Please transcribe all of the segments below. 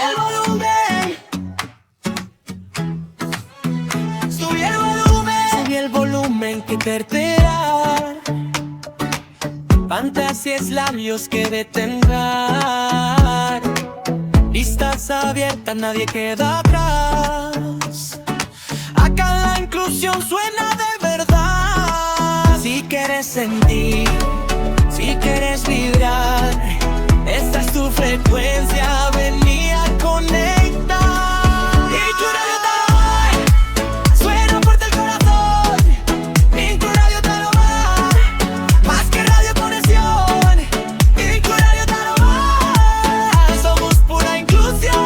el volumen. Subí el volumen. Subí el volumen que terterá. Fantasías, labios que detendrán. Listas abiertas, nadie queda atrás. Acá la inclusión suena de verdad. Si quieres sentir, si quieres vibrar, esta es tu frecuencia, vení a conectar. Inclu Radio te lo va, suena fuerte el corazón. Inclu Radio te lo va, más que radio conexión. Inclu Radio te lo va, somos pura inclusión.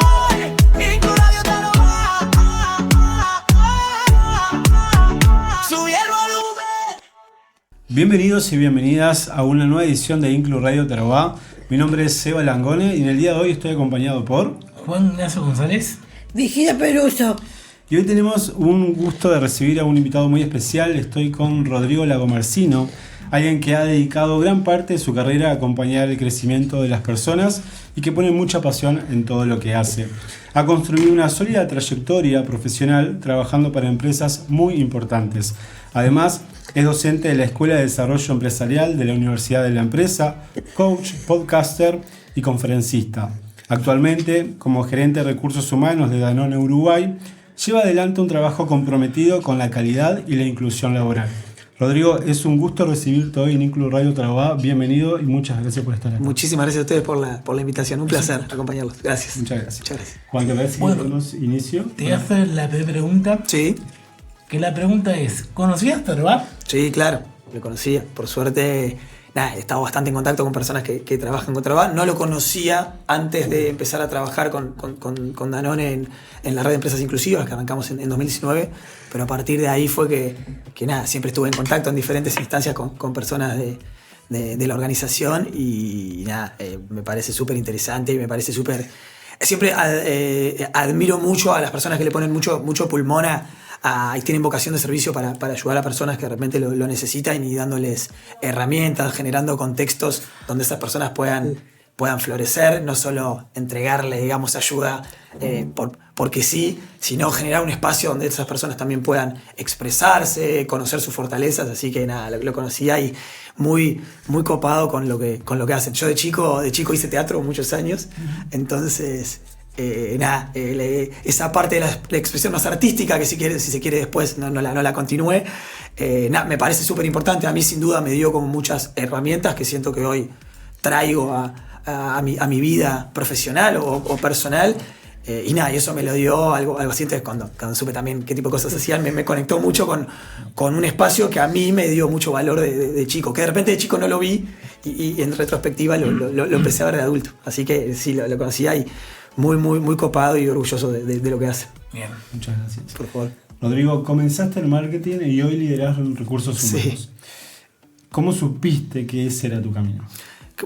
Inclu Radio te lo va. Subí el volumen. Bienvenidos y bienvenidas a una nueva edición de Inclu Radio Tarobá. Mi nombre es Seba Langone y en el día de hoy estoy acompañado por Juan Ignacio González. Vigila Peruso. Y hoy tenemos un gusto de recibir a un invitado muy especial. Estoy con Rodrigo Lagomarsino, alguien que ha dedicado gran parte de su carrera a acompañar el crecimiento de las personas y que pone mucha pasión en todo lo que hace. Ha construido una sólida trayectoria profesional trabajando para empresas muy importantes. Además, es docente de la Escuela de Desarrollo Empresarial de la Universidad de la Empresa, coach, podcaster y conferencista. Actualmente, como gerente de recursos humanos de Danone Uruguay, lleva adelante un trabajo comprometido con la calidad y la inclusión laboral. Rodrigo, es un gusto recibirte hoy en Inclu Radio Tarobá. Bienvenido y muchas gracias por estar acá. Muchísimas gracias a ustedes por la invitación. Un placer acompañarlos. Gracias. Muchas gracias. Muchas gracias. Juan, ¿te parece que damos inicio? Te voy a hacer la pregunta. Sí, Que la pregunta es: ¿conocías Tarobá? sí, claro. Lo conocía. Por suerte, he estado bastante en contacto con personas que trabajan con Tarobá. No lo conocía antes de empezar a trabajar con Danone en la red de empresas inclusivas, que arrancamos en 2019. Pero a partir de ahí fue que siempre estuve en contacto en diferentes instancias con personas de la organización. Y me parece súper interesante y me parece súper... Siempre admiro mucho a las personas que le ponen mucho pulmón y tienen vocación de servicio para ayudar a personas que de repente lo necesitan y dándoles herramientas, generando contextos donde esas personas puedan florecer, no solo entregarle, digamos, ayuda porque sí, sino generar un espacio donde esas personas también puedan expresarse, conocer sus fortalezas. Así que lo conocía y muy copado con lo que hacen. Yo de chico hice teatro muchos años, entonces esa parte de la expresión más artística, que si se quiere después no la continúe, me parece súper importante. A mí sin duda me dio como muchas herramientas que siento que hoy traigo a mi vida profesional o personal. Y eso me lo dio algo así. Entonces cuando supe también qué tipo de cosas hacían, me conectó mucho con un espacio que a mí me dio mucho valor de chico, que de repente de chico no lo vi y en retrospectiva lo empecé a ver de adulto. Así que sí, lo conocía y muy copado y orgulloso de lo que hace. Bien. Muchas gracias. Por favor. Rodrigo, comenzaste en marketing y hoy liderás recursos humanos. Sí. ¿Cómo supiste que ese era tu camino?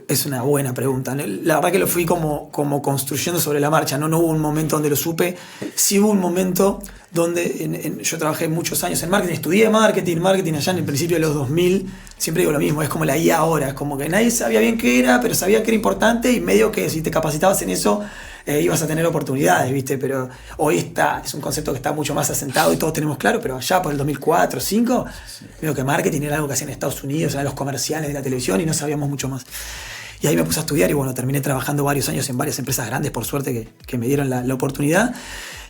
Es una buena pregunta. La verdad que lo fui como construyendo sobre la marcha. No hubo un momento donde lo supe. Sí hubo un momento donde yo trabajé muchos años en marketing, estudié marketing allá en el principio de los 2000. Siempre digo lo mismo, es como la IA ahora. Es como que nadie sabía bien qué era, pero sabía que era importante y medio que si te capacitabas en eso ibas a tener oportunidades, ¿viste? Pero hoy es un concepto que está mucho más asentado y todos tenemos claro, pero allá por el 2004, 2005, veo que marketing era algo que hacían en Estados Unidos, eran los comerciales de la televisión y no sabíamos mucho más. Y ahí me puse a estudiar y bueno, terminé trabajando varios años en varias empresas grandes, por suerte que me dieron la oportunidad.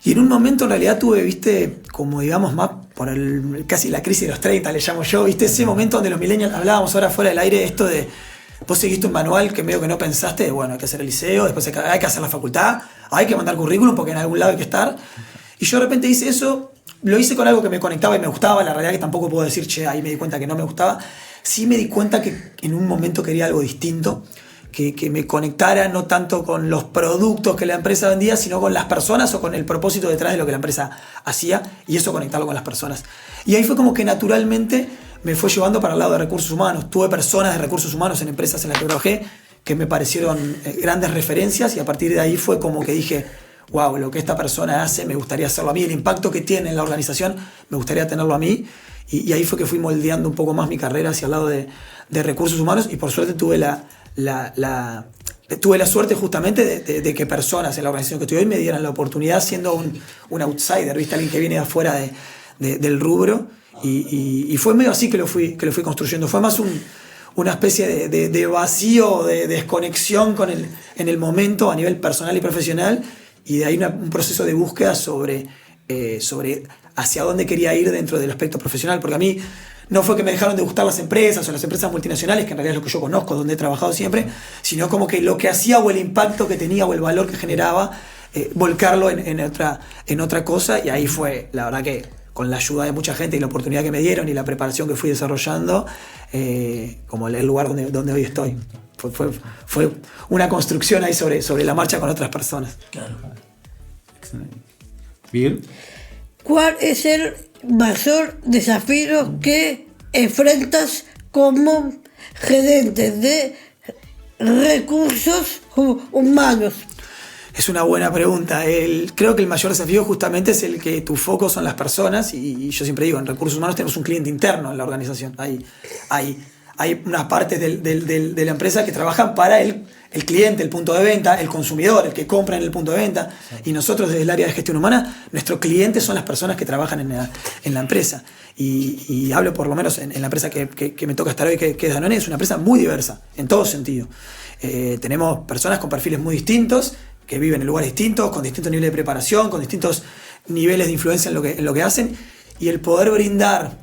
Y en un momento en realidad tuve, ¿viste? Como digamos más por casi la crisis de los 30, le llamo yo, ¿viste? Ese momento donde los millennials hablábamos ahora fuera del aire, esto de vos seguiste un manual que medio que no pensaste, bueno, hay que hacer el liceo, después hay que hacer la facultad, hay que mandar currículum porque en algún lado hay que estar. Y yo de repente hice eso, lo hice con algo que me conectaba y me gustaba. La realidad que tampoco puedo decir, che, ahí me di cuenta que no me gustaba. Sí me di cuenta que en un momento quería algo distinto, que me conectara no tanto con los productos que la empresa vendía, sino con las personas o con el propósito detrás de lo que la empresa hacía, y eso conectarlo con las personas. Y ahí fue como que naturalmente me fue llevando para el lado de recursos humanos. Tuve personas de recursos humanos en empresas en las que trabajé que me parecieron grandes referencias, y a partir de ahí fue como que dije, wow, lo que esta persona hace me gustaría hacerlo a mí, el impacto que tiene en la organización me gustaría tenerlo a mí. Y ahí fue que fui moldeando un poco más mi carrera hacia el lado de recursos humanos, y por suerte tuve la tuve la suerte justamente de que personas en la organización que estoy hoy me dieran la oportunidad siendo un outsider, ¿viste? Alguien que viene de afuera del rubro. Y fue medio así que lo fui construyendo. Fue más una especie de vacío, de desconexión en el momento a nivel personal y profesional, y de ahí un proceso de búsqueda sobre hacia dónde quería ir dentro del aspecto profesional, porque a mí no fue que me dejaron de gustar las empresas o las empresas multinacionales, que en realidad es lo que yo conozco, donde he trabajado siempre, sino como que lo que hacía o el impacto que tenía o el valor que generaba, volcarlo en otra cosa, y ahí fue, la verdad que con la ayuda de mucha gente y la oportunidad que me dieron y la preparación que fui desarrollando, como el lugar donde hoy estoy. Fue una construcción ahí sobre la marcha con otras personas. Claro. Excelente. Bien. ¿Cuál es el mayor desafío que enfrentas como gerente de recursos humanos? Es una buena pregunta. Creo que el mayor desafío justamente es el que tu foco son las personas, y yo siempre digo, en recursos humanos tenemos un cliente interno en la organización. Hay unas partes de la empresa que trabajan para el cliente, el punto de venta, el consumidor, el que compra en el punto de venta. Y nosotros desde el área de gestión humana, nuestros clientes son las personas que trabajan en la empresa. Y hablo por lo menos en la empresa que me toca estar hoy, que es Danone. Es una empresa muy diversa, en todo sentido. Tenemos personas con perfiles muy distintos, que viven en lugares distintos, con distintos niveles de preparación, con distintos niveles de influencia en lo que hacen. Y el poder brindar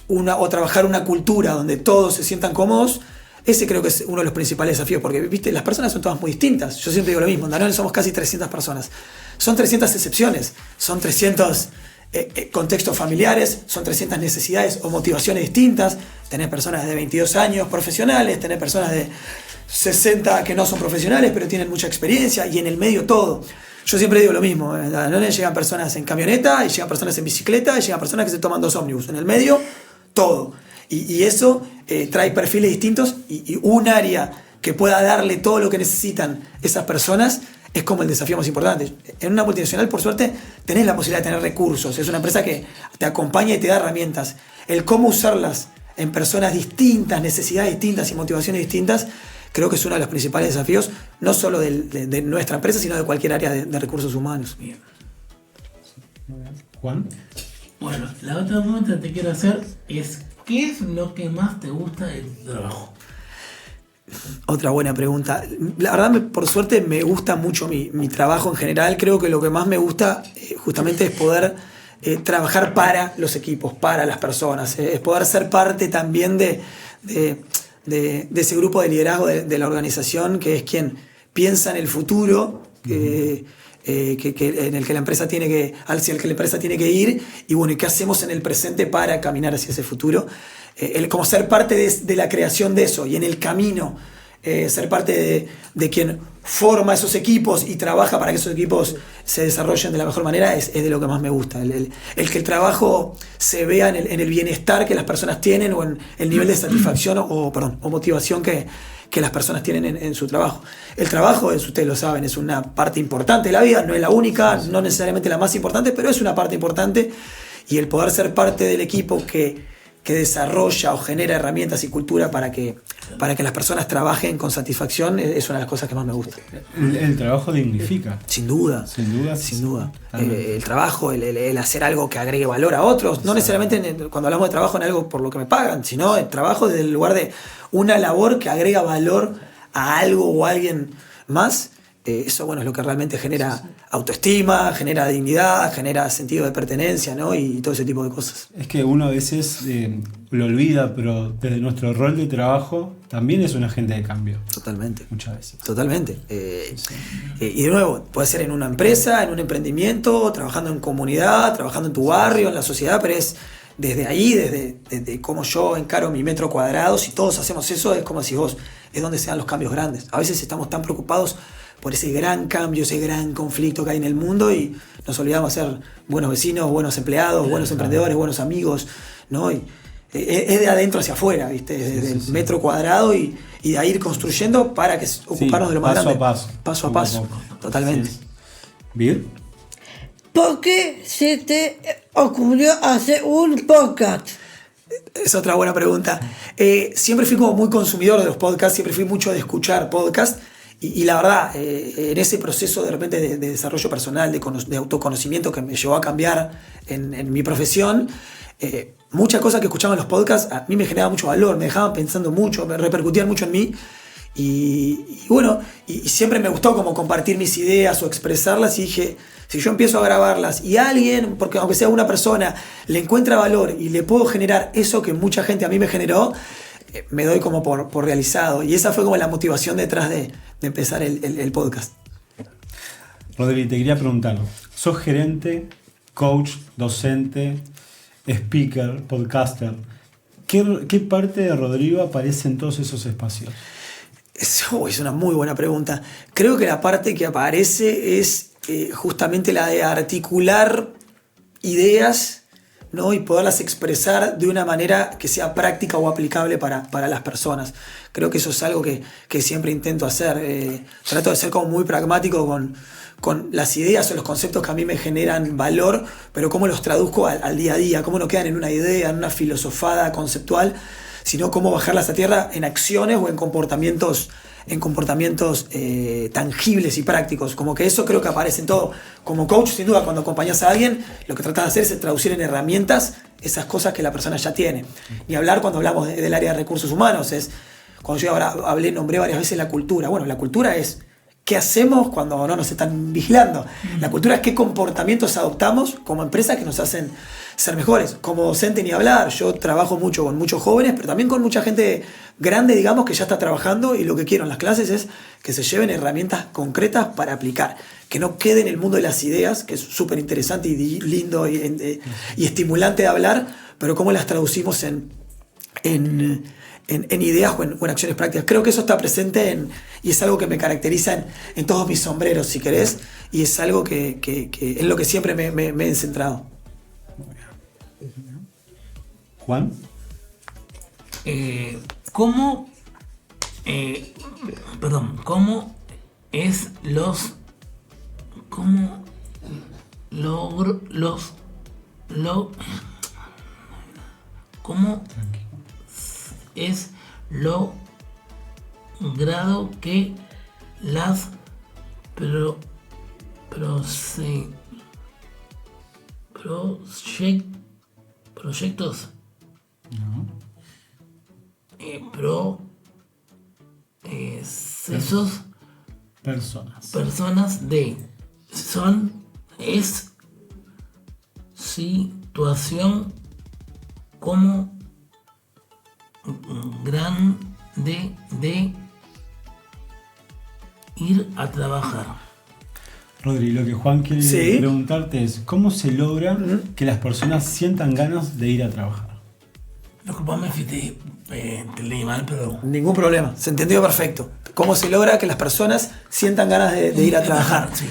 o trabajar una cultura donde todos se sientan cómodos, ese creo que es uno de los principales desafíos, porque ¿viste? Las personas son todas muy distintas. Yo siempre digo lo mismo, en Danone somos casi 300 personas. Son 300 excepciones, son 300 contextos familiares, son 300 necesidades o motivaciones distintas. Tenés personas de 22 años profesionales, tenés personas de 60 que no son profesionales pero tienen mucha experiencia, y en el medio todo. Yo siempre digo lo mismo, en Danone llegan personas en camioneta, y llegan personas en bicicleta, y llegan personas que se toman 2 ómnibus. En el medio, todo. Y eso trae perfiles distintos, y un área que pueda darle todo lo que necesitan esas personas es como el desafío más importante. En una multinacional, por suerte, tenés la posibilidad de tener recursos. Es una empresa que te acompaña y te da herramientas. El cómo usarlas en personas distintas, necesidades distintas y motivaciones distintas, creo que es uno de los principales desafíos, no solo de nuestra empresa, sino de cualquier área de recursos humanos. Bien. Juan. Bueno, la otra pregunta que te quiero hacer es: ¿qué es lo que más te gusta de tu trabajo? Otra buena pregunta. La verdad, por suerte, me gusta mucho mi trabajo en general. Creo que lo que más me gusta justamente es poder trabajar para los equipos, para las personas. Es poder ser parte también de ese grupo de liderazgo de la organización, que es quien piensa en el futuro, en el que la empresa hacia el que la empresa tiene que ir, y bueno, ¿y qué hacemos en el presente para caminar hacia ese futuro? Como ser parte de la creación de eso, y en el camino ser parte de quien forma esos equipos y trabaja para que esos equipos se desarrollen de la mejor manera, es de lo que más me gusta. El que el trabajo se vea en el bienestar que las personas tienen, o en el nivel de satisfacción o motivación que las personas tienen en su trabajo. El trabajo, ustedes lo saben, es una parte importante de la vida, no es la única, no necesariamente la más importante, pero es una parte importante, y el poder ser parte del equipo que desarrolla o genera herramientas y cultura para que las personas trabajen con satisfacción es una de las cosas que más me gusta. El trabajo dignifica. Sin duda. Sin duda. Sin duda. El trabajo, el hacer algo que agregue valor a otros, no necesariamente cuando hablamos de trabajo en algo por lo que me pagan, sino el trabajo desde el lugar de una labor que agrega valor a algo o a alguien más. Eso, bueno, es lo que realmente genera autoestima, genera dignidad, genera sentido de pertenencia, ¿no? Y todo ese tipo de cosas. Es que uno a veces lo olvida, pero desde nuestro rol de trabajo también es un agente de cambio. Totalmente. Muchas veces. Totalmente. Y de nuevo, puede ser en una empresa, en un emprendimiento, trabajando en comunidad, trabajando en tu barrio, en la sociedad, pero es desde ahí, desde cómo yo encaro mi metro cuadrado. Si todos hacemos eso, es como si vos, es donde se dan los cambios grandes. A veces estamos tan preocupados por ese gran cambio, ese gran conflicto que hay en el mundo, y nos olvidamos de ser buenos vecinos, buenos empleados, buenos emprendedores, buenos amigos, ¿no? Y es de adentro hacia afuera, ¿viste? Desde el metro cuadrado, y de ahí ir construyendo para que ocuparnos de lo más grande. Paso a paso. Totalmente. ¿Bien? ¿Por qué se te ocurrió hacer un podcast? Es otra buena pregunta. Siempre fui como muy consumidor de los podcasts, siempre fui mucho de escuchar podcasts. Y la verdad, en ese proceso de repente de desarrollo personal, de autoconocimiento que me llevó a cambiar en mi profesión, muchas cosas que escuchaba en los podcasts a mí me generaban mucho valor, me dejaban pensando mucho, me repercutían mucho en mí. Y bueno, y siempre me gustó como compartir mis ideas o expresarlas, y dije, si yo empiezo a grabarlas y alguien, porque aunque sea una persona, le encuentra valor y le puedo generar eso que mucha gente a mí me generó, me doy como por realizado. Y esa fue como la motivación detrás de empezar el podcast. Rodri, te quería preguntar, sos gerente, coach, docente, speaker, podcaster. ¿Qué parte de Rodrigo aparece en todos esos espacios? Es una muy buena pregunta. Creo que la parte que aparece es justamente la de articular ideas, ¿no? Y poderlas expresar de una manera que sea práctica o aplicable para las personas. Creo que eso es algo que siempre intento hacer. Trato de ser como muy pragmático con las ideas o los conceptos que a mí me generan valor, pero cómo los traduzco al día a día, cómo no quedan en una idea, en una filosofada conceptual, sino cómo bajarlas a tierra en acciones o en comportamientos tangibles y prácticos. Como que eso creo que aparece en todo. Como coach, sin duda, cuando acompañas a alguien, lo que tratas de hacer es traducir en herramientas esas cosas que la persona ya tiene. Ni hablar cuando hablamos del área de recursos humanos. Cuando yo ahora nombré varias veces la cultura. Bueno, la cultura es qué hacemos cuando no nos están vigilando. La cultura es qué comportamientos adoptamos como empresa que nos hacen ser mejores. Como docente ni hablar, yo trabajo mucho con muchos jóvenes, pero también con mucha gente grande, digamos, que ya está trabajando, y lo que quiero en las clases es que se lleven herramientas concretas para aplicar, que no quede en el mundo de las ideas, que es súper interesante y lindo y estimulante de hablar, pero cómo las traducimos en ideas o en acciones prácticas. Creo que eso está presente y es algo que me caracteriza en todos mis sombreros, si querés, y es algo que en lo que siempre me he centrado. Juan. ¿Cómo es logrado que las proyectos personas es situación como grande de ir a trabajar? Rodri, lo que Juan quiere preguntarte es, ¿cómo se logra que las personas sientan ganas de ir a trabajar? Disculpame si te leí mal, pero... Ningún problema, se entendió perfecto. ¿Cómo se logra que las personas sientan ganas de ir a trabajar? Sí.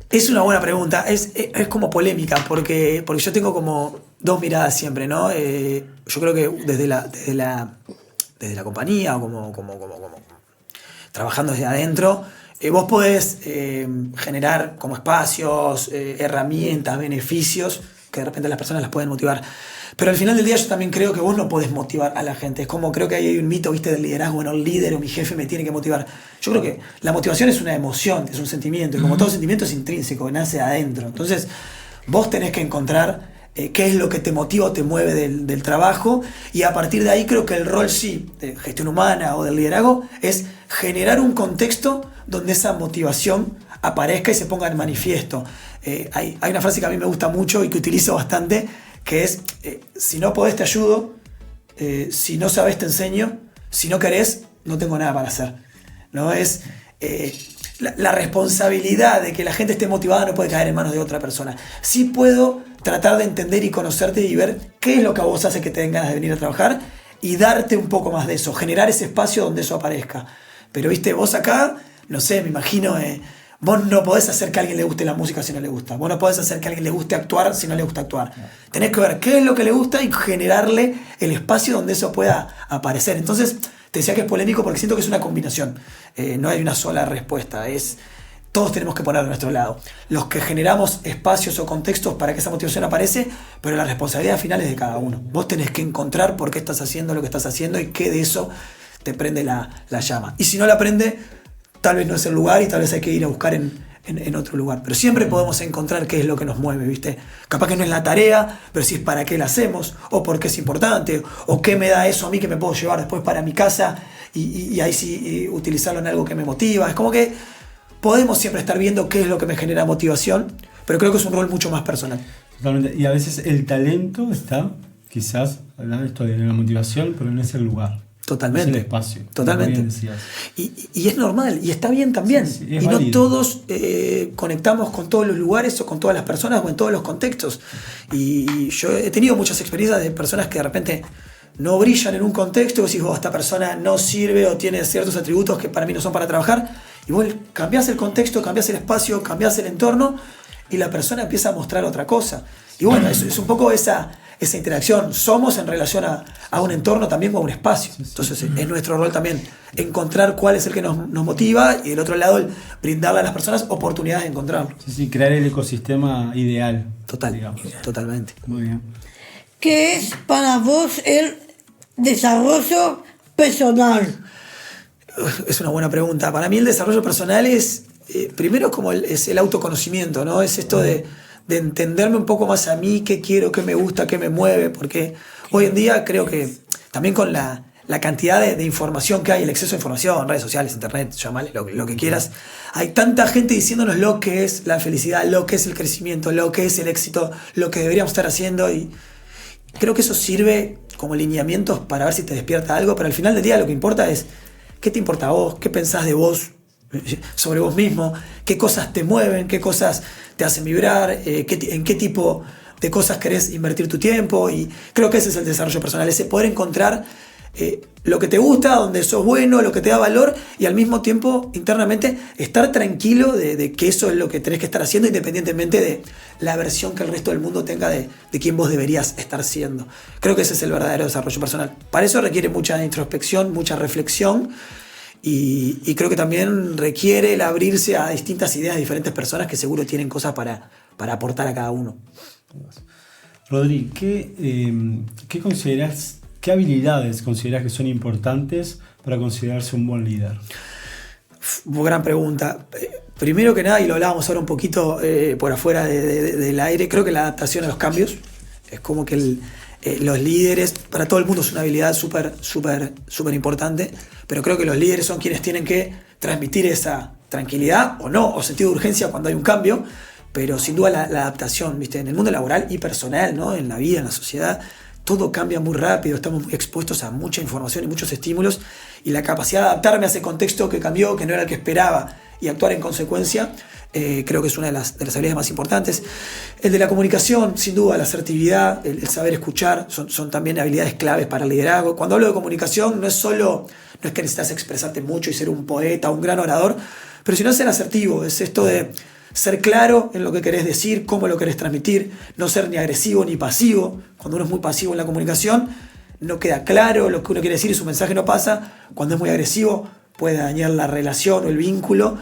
Es una buena pregunta, es como polémica, porque yo tengo como dos miradas siempre, ¿no? Yo creo que desde la compañía, o como trabajando desde adentro, vos podés generar como espacios, herramientas, beneficios que de repente las personas las pueden motivar. Pero al final del día yo también creo que vos no podés motivar a la gente. Es como, creo que hay un mito, ¿viste?, del liderazgo. Bueno, el líder o mi jefe me tiene que motivar. Yo creo que la motivación es una emoción, es un sentimiento. Y como todo sentimiento es intrínseco, nace de adentro. Entonces, vos tenés que encontrar qué es lo que te motiva o te mueve del trabajo. Y a partir de ahí creo que el rol de gestión humana o del liderazgo es generar un contexto donde esa motivación aparezca y se ponga en manifiesto. Hay una frase que a mí me gusta mucho y que utilizo bastante, que es, si no podés te ayudo, si no sabés te enseño, si no querés no tengo nada para hacer. ¿No? Es la responsabilidad de que la gente esté motivada no puede caer en manos de otra persona. Sí puedo tratar de entender y conocerte y ver qué es lo que a vos hace que te den ganas de venir a trabajar y darte un poco más de eso, generar ese espacio donde eso aparezca. Pero viste, vos acá, no sé, me imagino... Vos no podés hacer que a alguien le guste la música si no le gusta. Vos no podés hacer que a alguien le guste actuar si no le gusta actuar. Tenés que ver qué es lo que le gusta y generarle el espacio donde eso pueda aparecer. Entonces, te decía que es polémico porque siento que es una combinación. No hay una sola respuesta. Todos tenemos que poner de nuestro lado. Los que generamos espacios o contextos para que esa motivación aparece, pero la responsabilidad final es de cada uno. Vos tenés que encontrar por qué estás haciendo lo que estás haciendo y qué de eso te prende la llama. Y si no la prende... tal vez no es el lugar y tal vez hay que ir a buscar en otro lugar. Pero siempre podemos encontrar qué es lo que nos mueve, ¿viste? Capaz que no es la tarea, pero sí es para qué la hacemos, o por qué es importante, o qué me da eso a mí que me puedo llevar después para mi casa y ahí sí utilizarlo en algo que me motiva. Es como que podemos siempre estar viendo qué es lo que me genera motivación, pero creo que es un rol mucho más personal. Totalmente. Y a veces el talento está, quizás, hablando de esto de la motivación, pero no es el lugar. Totalmente. Es el espacio. Totalmente. Y es normal, y está bien también. Sí, y no todos conectamos con todos los lugares o con todas las personas o en todos los contextos. Y yo he tenido muchas experiencias de personas que de repente no brillan en un contexto, y vos decís, esta persona no sirve o tiene ciertos atributos que para mí no son para trabajar, y vos cambiás el contexto, cambiás el espacio, cambiás el entorno, y la persona empieza a mostrar otra cosa. Y bueno, es un poco esa interacción. Somos en relación a un entorno también o a un espacio. Entonces es nuestro rol también encontrar cuál es el que nos motiva, y del otro lado el brindarle a las personas oportunidades de encontrarlo. Sí, crear el ecosistema ideal. Totalmente. Muy bien. ¿Qué es para vos el desarrollo personal? Es una buena pregunta. Para mí el desarrollo personal es, primero es el autoconocimiento, ¿no? Es esto de entenderme un poco más a mí, qué quiero, qué me gusta, qué me mueve, porque hoy en día creo que también con la cantidad de información que hay, el exceso de información, redes sociales, internet, llámale lo que quieras, hay tanta gente diciéndonos lo que es la felicidad, lo que es el crecimiento, lo que es el éxito, lo que deberíamos estar haciendo, y creo que eso sirve como lineamientos para ver si te despierta algo, pero al final del día lo que importa es qué te importa a vos, qué pensás de vos, sobre vos mismo, qué cosas te mueven, qué cosas te hacen vibrar, en qué tipo de cosas querés invertir tu tiempo. Y creo que ese es el desarrollo personal, ese poder encontrar lo que te gusta, donde sos bueno, lo que te da valor, y al mismo tiempo internamente estar tranquilo de que eso es lo que tenés que estar haciendo, independientemente de la versión que el resto del mundo tenga de quién vos deberías estar siendo. Creo que ese es el verdadero desarrollo personal. Para eso requiere mucha introspección, mucha reflexión, y creo que también requiere el abrirse a distintas ideas de diferentes personas que seguro tienen cosas para aportar a cada uno. Rodri, ¿qué considerás, qué habilidades considerás que son importantes para considerarse un buen líder? Gran pregunta. Primero que nada, y lo hablábamos ahora un poquito por afuera del aire, creo que la adaptación a los cambios es como que los líderes, para todo el mundo es una habilidad súper importante, pero creo que los líderes son quienes tienen que transmitir esa tranquilidad o no, o sentido de urgencia cuando hay un cambio, pero sin duda la adaptación, ¿viste? En el mundo laboral y personal, ¿no? En la vida, en la sociedad, todo cambia muy rápido, estamos muy expuestos a mucha información y muchos estímulos, y la capacidad de adaptarme a ese contexto que cambió, que no era el que esperaba, y actuar en consecuencia, creo que es una de las habilidades más importantes. El de la comunicación, sin duda, la asertividad, el saber escuchar, son también habilidades claves para el liderazgo. Cuando hablo de comunicación, no es que necesitas expresarte mucho y ser un poeta, un gran orador, pero sino ser asertivo, es esto de ser claro en lo que querés decir, cómo lo querés transmitir, no ser ni agresivo ni pasivo. Cuando uno es muy pasivo en la comunicación, no queda claro lo que uno quiere decir y su mensaje no pasa. Cuando es muy agresivo, puede dañar la relación o el vínculo.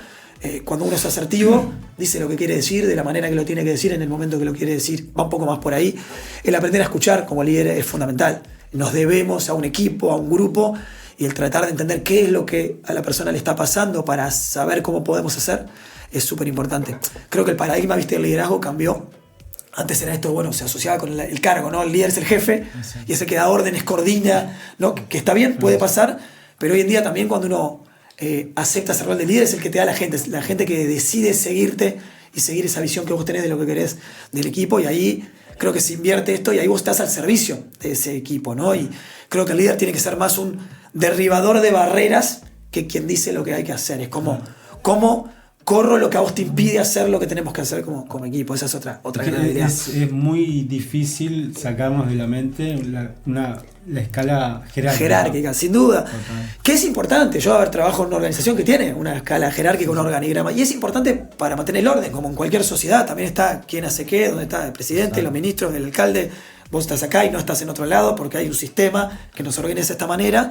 Cuando uno es asertivo, dice lo que quiere decir de la manera que lo tiene que decir en el momento que lo quiere decir. Va un poco más por ahí. El aprender a escuchar como líder es fundamental. Nos debemos a un equipo, a un grupo, y el tratar de entender qué es lo que a la persona le está pasando para saber cómo podemos hacer es súper importante. Creo que el paradigma, del liderazgo cambió. Antes era esto, se asociaba con el cargo, ¿no? El líder es el jefe, y es el que da órdenes, coordina, ¿no? Que está bien, puede pasar, pero hoy en día también cuando uno acepta ese rol de líder es el que te da la gente que decide seguirte y seguir esa visión que vos tenés de lo que querés del equipo, y ahí creo que se invierte esto y ahí vos estás al servicio de ese equipo, ¿no? Y creo que el líder tiene que ser más un derribador de barreras que quien dice lo que hay que hacer. Es como, ¿cómo corro lo que a vos te impide hacer lo que tenemos que hacer como equipo? Esa es otra gran habilidad. Es muy difícil sacarnos de la mente la escala jerárquica. Sin duda. Total. Que es importante. Yo trabajo en una organización que tiene una escala jerárquica, un organigrama, y es importante para mantener el orden, como en cualquier sociedad. También está quién hace qué, dónde está el presidente, los ministros, el alcalde. Vos estás acá y no estás en otro lado porque hay un sistema que nos organiza de esta manera.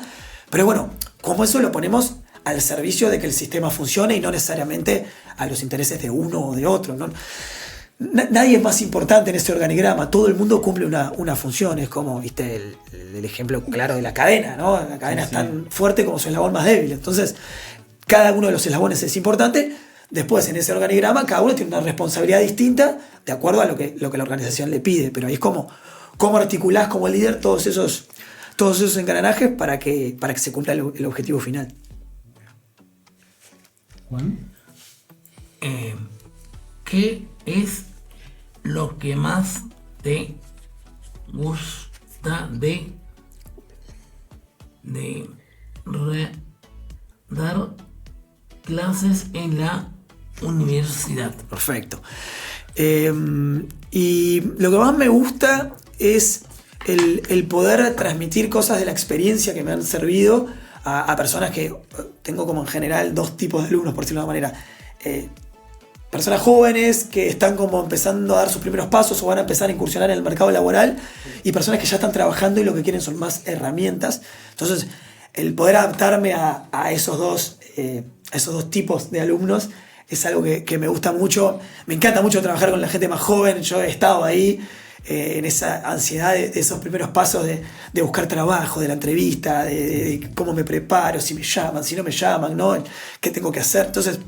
Pero bueno, como eso lo ponemos al servicio de que el sistema funcione y no necesariamente a los intereses de uno o de otro, ¿no? Nadie es más importante en ese organigrama, todo el mundo cumple una función. Es como, el ejemplo claro de la cadena, ¿no? La cadena es tan fuerte como su eslabón más débil. Entonces, cada uno de los eslabones es importante. Después, en ese organigrama, cada uno tiene una responsabilidad distinta de acuerdo a lo que la organización le pide. Pero ahí es como cómo articulás como líder todos esos engranajes para que se cumpla el objetivo final. Juan. ¿Qué es lo que más te gusta de dar clases en la universidad? Perfecto. Y lo que más me gusta es el poder transmitir cosas de la experiencia que me han servido a personas que tengo como en general dos tipos de alumnos, por decirlo de una manera. Personas jóvenes que están como empezando a dar sus primeros pasos o van a empezar a incursionar en el mercado laboral, y personas que ya están trabajando y lo que quieren son más herramientas. Entonces, el poder adaptarme a esos dos tipos de alumnos es algo que me gusta mucho. Me encanta mucho trabajar con la gente más joven. Yo he estado ahí en esa ansiedad de esos primeros pasos de buscar trabajo, de la entrevista, de cómo me preparo, si me llaman, si no me llaman, ¿no? ¿Qué tengo que hacer? Entonces,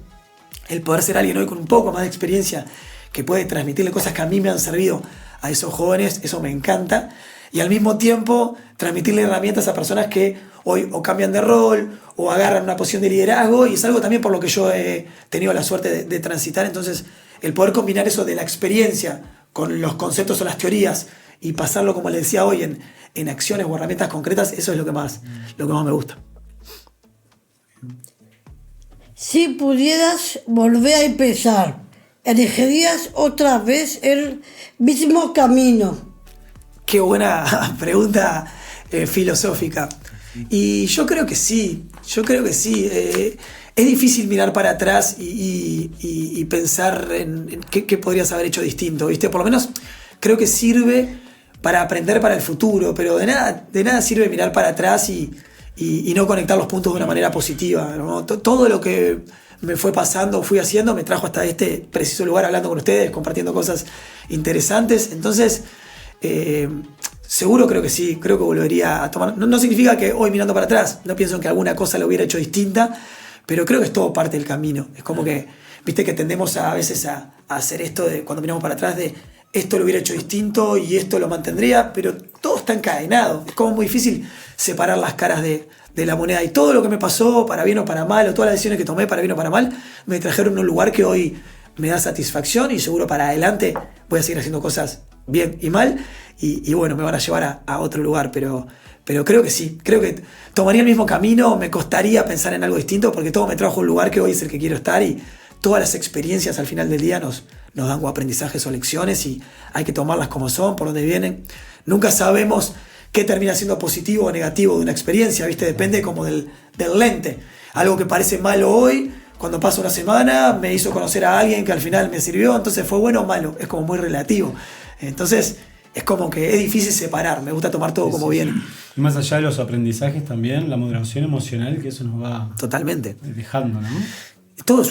el poder ser alguien hoy con un poco más de experiencia que puede transmitirle cosas que a mí me han servido a esos jóvenes, eso me encanta. Y al mismo tiempo transmitirle herramientas a personas que hoy o cambian de rol o agarran una posición de liderazgo, y es algo también por lo que yo he tenido la suerte de transitar. Entonces, el poder combinar eso de la experiencia con los conceptos o las teorías y pasarlo, como les decía hoy, en acciones o herramientas concretas, eso es lo que más me gusta. Si pudieras volver a empezar, ¿elegirías otra vez el mismo camino? Qué buena pregunta filosófica. Y yo creo que sí. Es difícil mirar para atrás y pensar en qué podrías haber hecho distinto, ¿viste? Por lo menos creo que sirve para aprender para el futuro, pero de nada sirve mirar para atrás y no conectar los puntos de una manera positiva, ¿no? Todo lo que me fue pasando, fui haciendo, me trajo hasta este preciso lugar hablando con ustedes, compartiendo cosas interesantes. Entonces, seguro creo que sí, creo que volvería a tomar. No significa que hoy mirando para atrás, no pienso en que alguna cosa lo hubiera hecho distinta, pero creo que es todo parte del camino. Es como que, viste que tendemos a veces a hacer esto de cuando miramos para atrás de esto lo hubiera hecho distinto y esto lo mantendría, pero todo está encadenado. Es como muy difícil separar las caras de la moneda, y todo lo que me pasó, para bien o para mal, o todas las decisiones que tomé, para bien o para mal, me trajeron a un lugar que hoy me da satisfacción, y seguro para adelante voy a seguir haciendo cosas bien y mal, y bueno, me van a llevar a otro lugar, pero creo que sí, creo que tomaría el mismo camino. Me costaría pensar en algo distinto porque todo me trajo a un lugar que hoy es el que quiero estar, y todas las experiencias al final del día nos dan como aprendizajes o lecciones, y hay que tomarlas como son, por donde vienen. Nunca sabemos qué termina siendo positivo o negativo de una experiencia, ¿viste? Depende como del lente. Algo que parece malo hoy, cuando pasa una semana, me hizo conocer a alguien que al final me sirvió, entonces fue bueno o malo, es como muy relativo. Entonces, es como que es difícil separar, me gusta tomar todo como viene. Y más allá de los aprendizajes también, la moderación emocional, que eso nos va totalmente dejando, ¿no?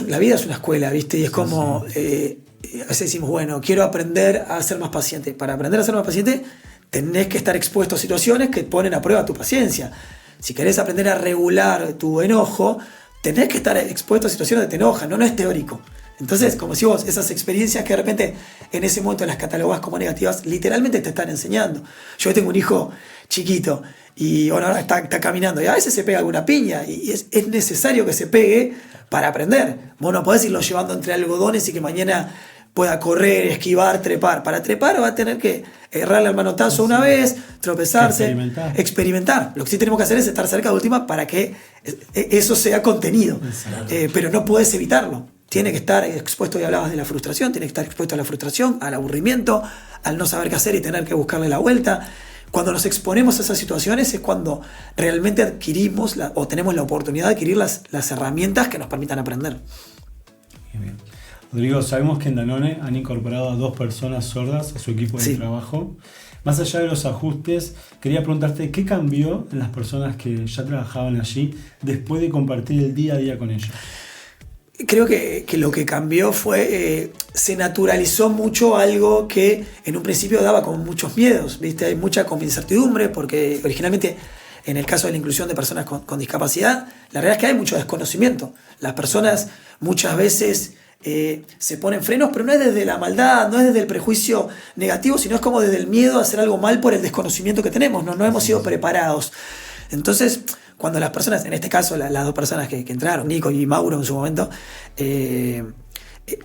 La vida es una escuela, ¿viste? Y es como, a veces decimos, bueno, quiero aprender a ser más paciente. Para aprender a ser más paciente, tenés que estar expuesto a situaciones que ponen a prueba tu paciencia. Si querés aprender a regular tu enojo, tenés que estar expuesto a situaciones que te enojan, no es teórico. Entonces, como si vos, esas experiencias que de repente en ese momento las catalogás como negativas, literalmente te están enseñando. Yo tengo un hijo chiquito y bueno, ahora está caminando y a veces se pega alguna piña, y es necesario que se pegue para aprender. Vos no podés irlo llevando entre algodones y que mañana pueda correr, esquivar, trepar. Para trepar va a tener que errarle al manotazo una vez, tropezarse, experimentar. Lo que sí tenemos que hacer es estar cerca de última para que eso sea contenido. Pero no podés evitarlo. Tiene que estar expuesto, y hablabas de la frustración, tiene que estar expuesto a la frustración, al aburrimiento, al no saber qué hacer y tener que buscarle la vuelta. Cuando nos exponemos a esas situaciones es cuando realmente adquirimos o tenemos la oportunidad de adquirir las herramientas que nos permitan aprender. Bien. Rodrigo, sabemos que en Danone han incorporado a 2 personas sordas a su equipo de trabajo. Más allá de los ajustes, quería preguntarte qué cambió en las personas que ya trabajaban allí después de compartir el día a día con ellos. Creo que lo que cambió fue, se naturalizó mucho algo que en un principio daba como muchos miedos, ¿viste? Hay mucha como incertidumbre porque originalmente en el caso de la inclusión de personas con discapacidad, la realidad es que hay mucho desconocimiento. Las personas muchas veces se ponen frenos, pero no es desde la maldad, no es desde el prejuicio negativo, sino es como desde el miedo a hacer algo mal por el desconocimiento que tenemos, no hemos sido preparados. Entonces, cuando las personas, en este caso las dos personas que entraron, Nico y Mauro en su momento,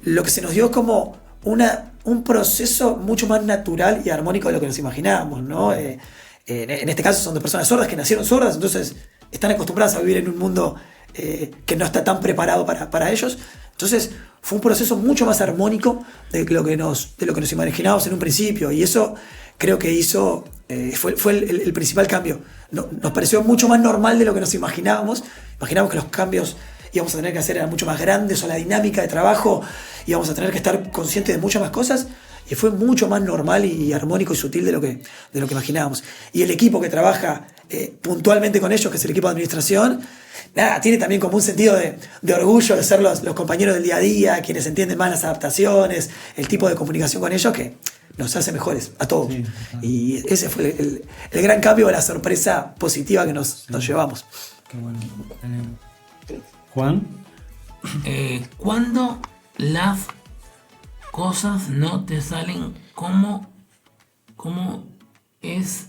lo que se nos dio es como un proceso mucho más natural y armónico de lo que nos imaginábamos, ¿no? En este caso son dos personas sordas que nacieron sordas, entonces están acostumbradas a vivir en un mundo que no está tan preparado para ellos. Entonces fue un proceso mucho más armónico de lo que nos imaginábamos en un principio, y eso creo que hizo, fue el principal cambio. Nos pareció mucho más normal de lo que nos imaginábamos. Imaginábamos que los cambios íbamos a tener que hacer eran mucho más grandes, o la dinámica de trabajo íbamos a tener que estar conscientes de muchas más cosas, y fue mucho más normal y armónico y sutil de lo que imaginábamos. Y el equipo que trabaja puntualmente con ellos, que es el equipo de administración, tiene también como un sentido de orgullo de ser los compañeros del día a día, quienes entienden más las adaptaciones, el tipo de comunicación con ellos que nos hace mejores a todos. Sí. Y ese fue el gran cambio, la sorpresa positiva que nos llevamos. Qué bueno. Juan. Cuando las cosas no te salen como es.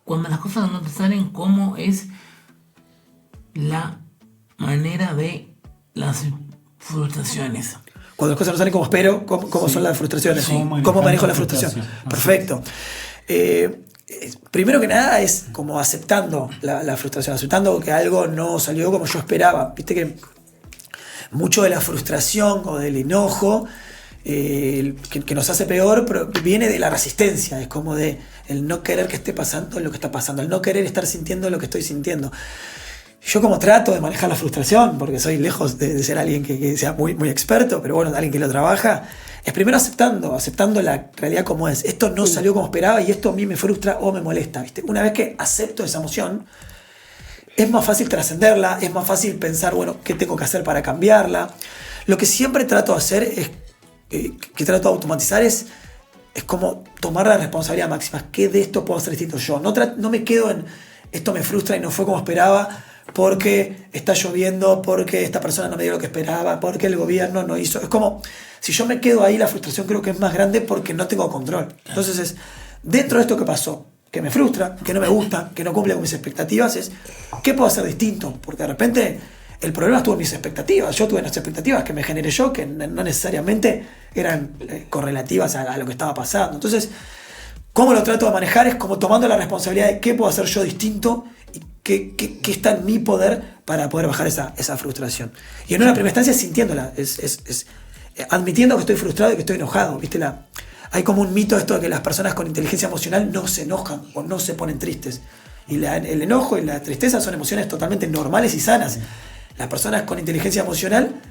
Cuando las cosas no te salen como es la manera de las frustraciones. Cuando las cosas no salen como espero, ¿cómo son las frustraciones? ¿Cómo manejo la frustración? Perfecto. Primero que nada es como aceptando la frustración, aceptando que algo no salió como yo esperaba. Viste que mucho de la frustración o del enojo que nos hace peor viene de la resistencia, es como de el no querer que esté pasando lo que está pasando, el no querer estar sintiendo lo que estoy sintiendo. Yo como trato de manejar la frustración, porque soy lejos de ser alguien que sea muy, muy experto, pero bueno, alguien que lo trabaja, es primero aceptando la realidad como es. Esto no salió como esperaba y esto a mí me frustra o me molesta, ¿viste? Una vez que acepto esa emoción, es más fácil trascenderla, es más fácil pensar, bueno, ¿qué tengo que hacer para cambiarla? Lo que siempre trato de hacer es, que trato de automatizar es como tomar la responsabilidad máxima. ¿Qué de esto puedo hacer distinto yo? No me quedo en esto me frustra y no fue como esperaba porque está lloviendo, porque esta persona no me dio lo que esperaba, porque el gobierno no hizo. Es como, si yo me quedo ahí, la frustración creo que es más grande porque no tengo control. Entonces es, dentro de esto que pasó, que me frustra, que no me gusta, que no cumple con mis expectativas, es ¿qué puedo hacer distinto? Porque de repente el problema estuvo en mis expectativas. Yo tuve unas expectativas que me generé yo, que no necesariamente eran correlativas a lo que estaba pasando. Entonces, ¿cómo lo trato de manejar? Es como tomando la responsabilidad de qué puedo hacer yo distinto y qué está en mi poder para poder bajar esa frustración. Y en una primera instancia sintiéndola, es admitiendo que estoy frustrado y que estoy enojado. ¿Viste? Hay como un mito esto de que las personas con inteligencia emocional no se enojan o no se ponen tristes. Y el enojo y la tristeza son emociones totalmente normales y sanas. Las personas con inteligencia emocional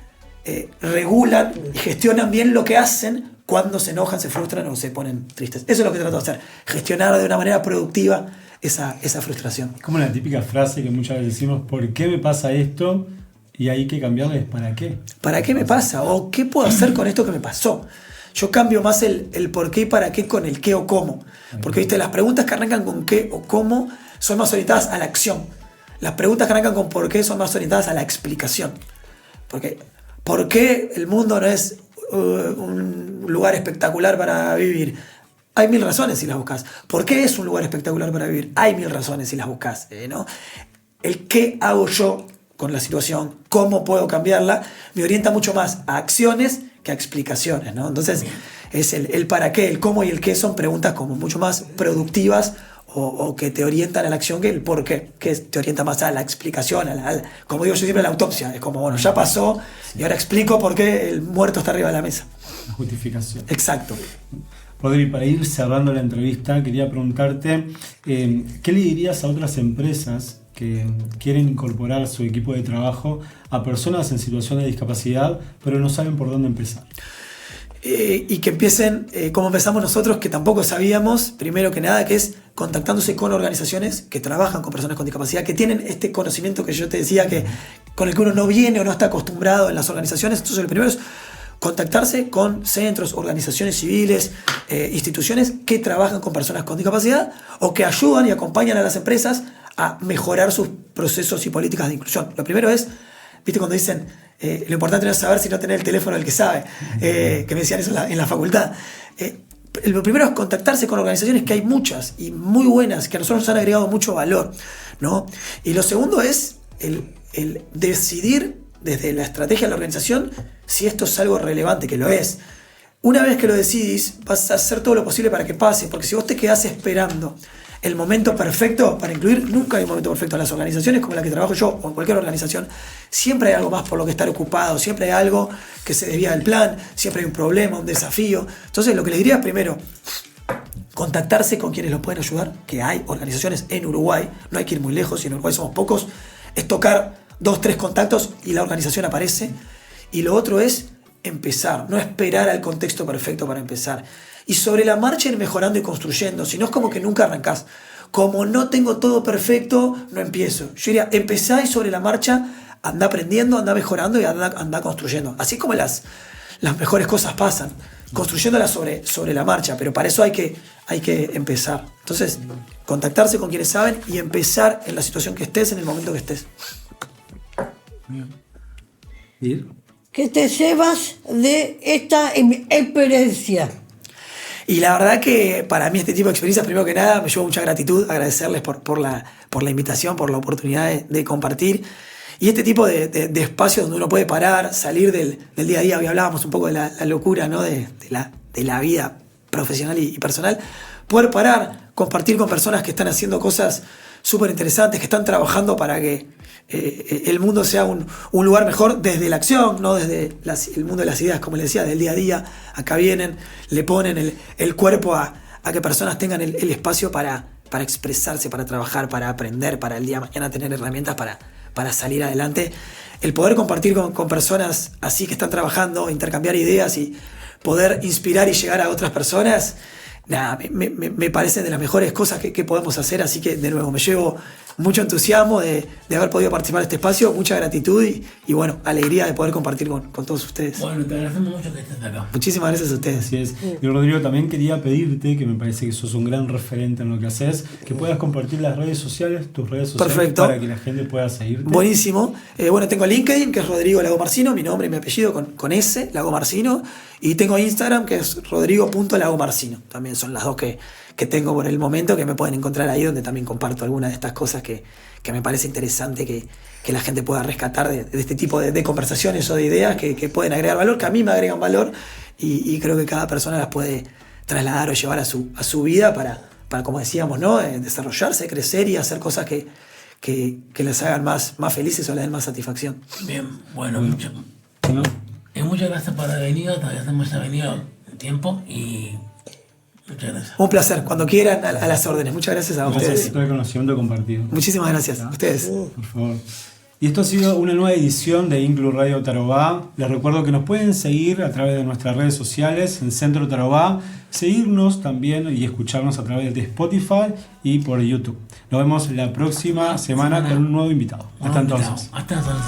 regulan y gestionan bien lo que hacen cuando se enojan, se frustran o se ponen tristes. Eso es lo que trato de hacer, gestionar de una manera productiva esa frustración. Es como la típica frase que muchas veces decimos, ¿por qué me pasa esto? Y hay que cambiarle, ¿para qué? ¿Para qué me pasa? ¿O qué puedo hacer con esto que me pasó? Yo cambio más el por qué y para qué con el qué o cómo. Porque viste, las preguntas que arrancan con qué o cómo son más orientadas a la acción. Las preguntas que arrancan con por qué son más orientadas a la explicación. Porque ¿por qué el mundo no es un lugar espectacular para vivir? Hay 1000 razones si las buscas. ¿Por qué es un lugar espectacular para vivir? Hay 1000 razones si las buscas, ¿no? El qué hago yo con la situación, cómo puedo cambiarla, me orienta mucho más a acciones que a explicaciones, ¿no? Entonces, es el para qué, el cómo y el qué son preguntas como mucho más productivas o que te orientan a la acción que el por qué, que te orienta más a la explicación, como digo yo siempre, a la autopsia. Es como, bueno, ya pasó y ahora explico por qué el muerto está arriba de la mesa. La justificación. Exacto. Rodri, para ir cerrando la entrevista, quería preguntarte, ¿qué le dirías a otras empresas que quieren incorporar su equipo de trabajo a personas en situación de discapacidad, pero no saben por dónde empezar? Y que empiecen, como empezamos nosotros, que tampoco sabíamos, primero que nada, que es contactándose con organizaciones que trabajan con personas con discapacidad, que tienen este conocimiento que yo te decía, con el que uno no viene o no está acostumbrado en las organizaciones. Entonces, el primero es contactarse con centros, organizaciones civiles, instituciones que trabajan con personas con discapacidad o que ayudan y acompañan a las empresas a mejorar sus procesos y políticas de inclusión. Lo primero es, viste cuando dicen, lo importante no es saber sino tener el teléfono del que sabe, que me decían eso en la facultad. Lo primero es contactarse con organizaciones, que hay muchas y muy buenas, que a nosotros nos han agregado mucho valor, ¿no? Y lo segundo es el decidir desde la estrategia de la organización si esto es algo relevante, que lo es. Una vez que lo decidís, vas a hacer todo lo posible para que pase, porque si vos te quedás esperando el momento perfecto para incluir, nunca hay un momento perfecto en las organizaciones como la que trabajo yo o en cualquier organización. Siempre hay algo más por lo que estar ocupado, siempre hay algo que se desvía del plan, siempre hay un problema, un desafío. Entonces lo que les diría es primero, contactarse con quienes los pueden ayudar, que hay organizaciones en Uruguay, no hay que ir muy lejos, y en Uruguay somos pocos, es tocar 2, 3 contactos y la organización aparece. Y lo otro es empezar, no esperar al contexto perfecto para empezar. Y sobre la marcha ir mejorando y construyendo, si no es como que nunca arrancás. Como no tengo todo perfecto, no empiezo. Yo diría, empezá y sobre la marcha anda aprendiendo, anda mejorando y anda construyendo. Así como las mejores cosas pasan, construyéndolas sobre la marcha, pero para eso hay que empezar. Entonces, contactarse con quienes saben y empezar en la situación que estés, en el momento que estés. ¿Ir? ¿Qué te llevas de esta experiencia? Y la verdad que para mí este tipo de experiencias, primero que nada, me llevo mucha gratitud, agradecerles por la invitación, por la oportunidad de compartir. Y este tipo de espacios donde uno puede parar, salir del día a día. Hoy hablábamos un poco de la locura, ¿no? de la vida profesional y personal. Poder parar, compartir con personas que están haciendo cosas súper interesantes, que están trabajando para que el mundo sea un lugar mejor desde la acción, no desde el mundo de las ideas, como les decía, del día a día. Acá vienen, le ponen el cuerpo a que personas tengan el espacio para expresarse, para trabajar, para aprender, para el día de mañana tener herramientas para salir adelante. El poder compartir con personas así que están trabajando, intercambiar ideas y poder inspirar y llegar a otras personas, nada, me parecen de las mejores cosas que podemos hacer. Así que, de nuevo, me llevo mucho entusiasmo de haber podido participar en este espacio, mucha gratitud y bueno, alegría de poder compartir con todos ustedes. Bueno, te agradecemos mucho que estés acá. Muchísimas gracias a ustedes. Así es. Y Rodrigo, también quería pedirte, que me parece que sos un gran referente en lo que haces, que puedas compartir las redes sociales, tus redes sociales. Perfecto. Para que la gente pueda seguirte. Buenísimo. Bueno, tengo LinkedIn, que es Rodrigo Lago Marcino, mi nombre y mi apellido con S, Lago Marcino. Y tengo Instagram, que es rodrigo.lagomarcino. También son las dos que tengo por el momento, que me pueden encontrar ahí, donde también comparto algunas de estas cosas que me parece interesante que la gente pueda rescatar de este tipo de conversaciones o de ideas que pueden agregar valor, que a mí me agregan valor, y creo que cada persona las puede trasladar o llevar a su vida para, como decíamos, ¿no? Desarrollarse, crecer y hacer cosas que les hagan más felices o les den más satisfacción. Bien, bueno, ¿No? muchas gracias por haber venido, te agradecemos haber venido en tiempo y muchas gracias. Un placer, cuando quieran, a las órdenes. Muchas gracias a Gracias ustedes. por todo el conocimiento compartido. Muchísimas gracias a ustedes. Por favor. Y esto ha sido una nueva edición de Inclu Radio Tarobá. Les recuerdo que nos pueden seguir a través de nuestras redes sociales en Centro Tarobá, seguirnos también y escucharnos a través de Spotify y por YouTube. Nos vemos la próxima semana con un nuevo invitado. Hasta entonces. Hasta entonces.